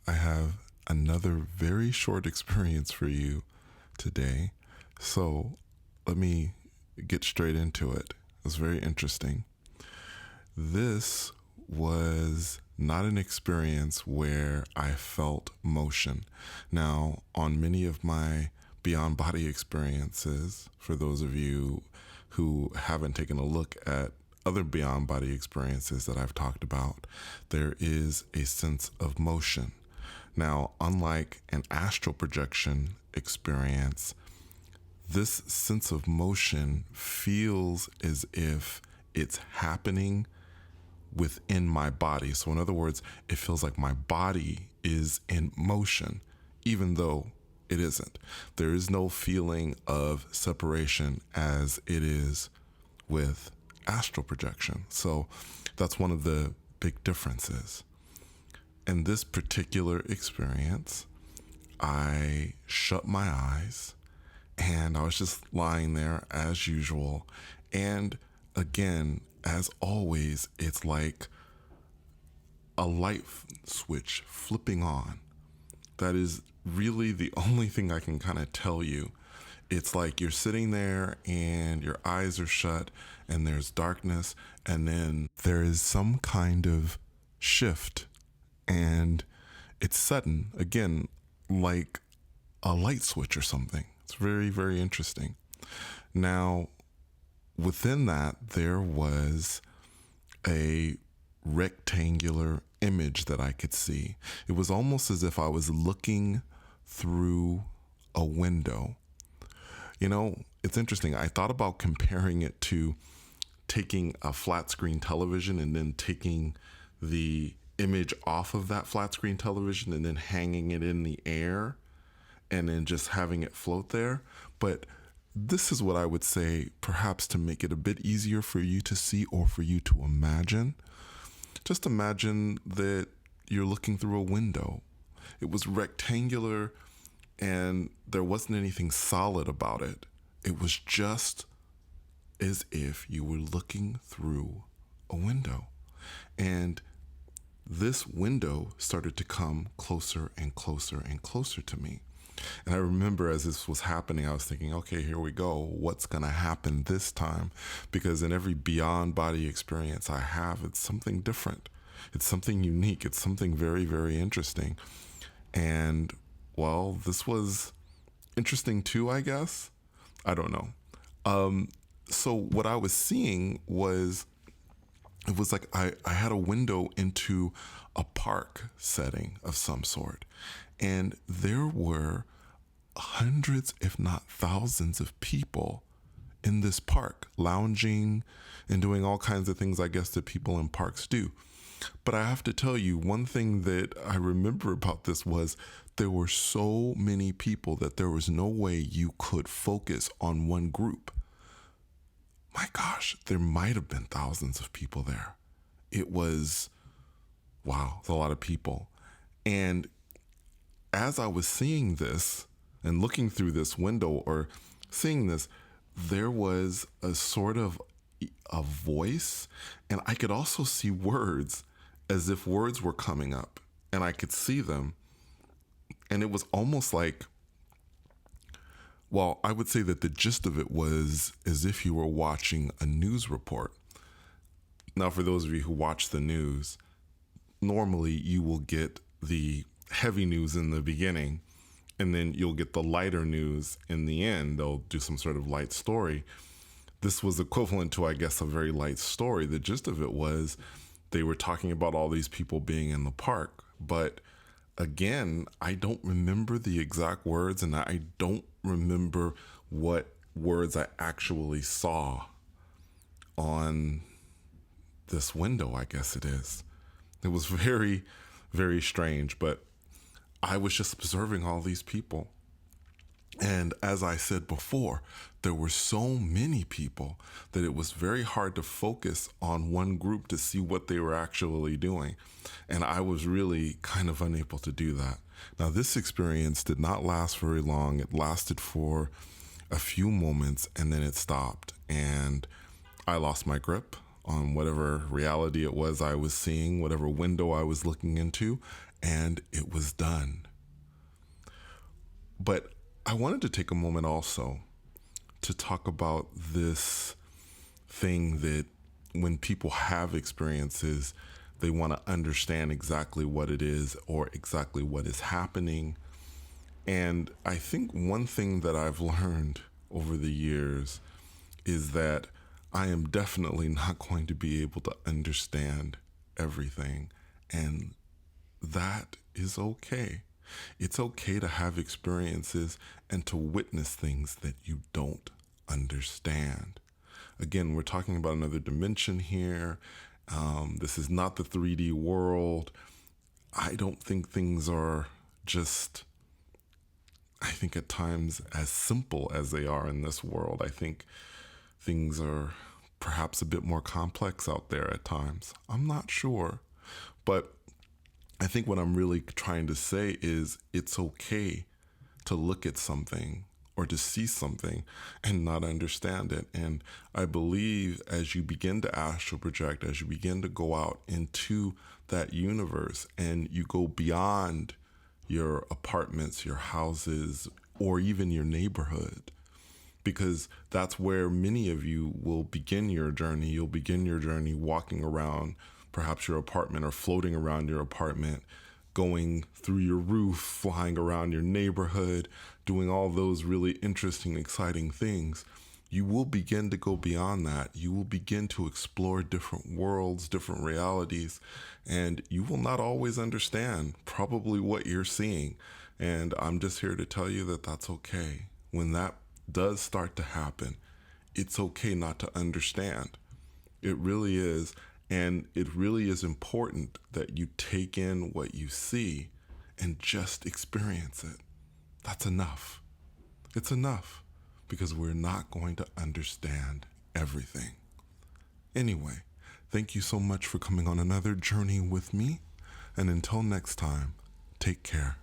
I have another very short experience for you today. So let me get straight into it. It's very interesting. This was not an experience where I felt motion. Now, on many of my beyond body experiences, for those of you who haven't taken a look at other beyond body experiences that I've talked about, there is a sense of motion. Now, unlike an astral projection experience, this sense of motion feels as if it's happening within my body. So, in other words, it feels like my body is in motion, even though it isn't. There is no feeling of separation as it is with astral projection. So, that's one of the big differences. In this particular experience, I shut my eyes and I was just lying there as usual. And again, as always, it's like a light switch flipping on. That is really the only thing I can kind of tell you. It's like you're sitting there and your eyes are shut and there's darkness, and then there is some kind of shift, and it's sudden, again, like a light switch or something. It's very, very interesting. Now, within that, there was a rectangular image that I could see. It was almost as if I was looking through a window. You know, it's interesting. I thought about comparing it to taking a flat screen television and then taking the image off of that flat screen television and then hanging it in the air and then just having it float there. But this is what I would say, perhaps to make it a bit easier for you to see or for you to imagine. Just imagine that you're looking through a window. It was rectangular and there wasn't anything solid about it. It was just as if you were looking through a window. And this window started to come closer and closer and closer to me. And I remember as this was happening, I was thinking, okay, here we go. What's going to happen this time? Because in every beyond body experience I have, it's something different. It's something unique. It's something very, very interesting. And well, this was interesting too, I guess. I don't know. So what I was seeing was, it was like I had a window into a park setting of some sort. And there were hundreds, if not thousands, of people in this park, lounging and doing all kinds of things, I guess, that people in parks do. But I have to tell you, one thing that I remember about this was there were so many people that there was no way you could focus on one group. My gosh, there might have been thousands of people there. It was, wow, it's a lot of people. And as I was seeing this and looking through this window or seeing this, there was a sort of a voice, and I could also see words as if words were coming up and I could see them. And it was almost like, well, I would say that the gist of it was as if you were watching a news report. Now, for those of you who watch the news, normally you will get the heavy news in the beginning, and then you'll get the lighter news in the end. They'll do some sort of light story. This was equivalent to, I guess, a very light story. The gist of it was they were talking about all these people being in the park. But again, I don't remember the exact words, and I don't remember what words I actually saw on this window, I guess it is. It was very, very strange, but I was just observing all these people. And as I said before, there were so many people that it was very hard to focus on one group to see what they were actually doing. And I was really kind of unable to do that. Now, this experience did not last very long. It lasted for a few moments and then it stopped. And I lost my grip. on whatever reality it was I was seeing, whatever window I was looking into, and it was done. But I wanted to take a moment also to talk about this thing that when people have experiences, they want to understand exactly what it is or exactly what is happening. And I think one thing that I've learned over the years is that I am definitely not going to be able to understand everything. And that is okay. It's okay to have experiences and to witness things that you don't understand. Again, we're talking about another dimension here. This is not the 3D world. I don't think things are just, I think at times, as simple as they are in this world. I think things are perhaps a bit more complex out there at times. I'm not sure. But I think what I'm really trying to say is it's okay to look at something or to see something and not understand it. And I believe as you begin to astral project, as you begin to go out into that universe and you go beyond your apartments, your houses, or even your neighborhood, because that's where many of you will begin your journey. You'll begin your journey walking around perhaps your apartment or floating around your apartment, going through your roof, flying around your neighborhood, doing all those really interesting, exciting things. You will begin to go beyond that. You will begin to explore different worlds, different realities, and you will not always understand probably what you're seeing. And I'm just here to tell you that that's okay. When that does start to happen, it's okay not to understand. It really is. And it really is important that you take in what you see and just experience it. That's enough. It's enough because we're not going to understand everything. Anyway, thank you so much for coming on another journey with me. And until next time, take care.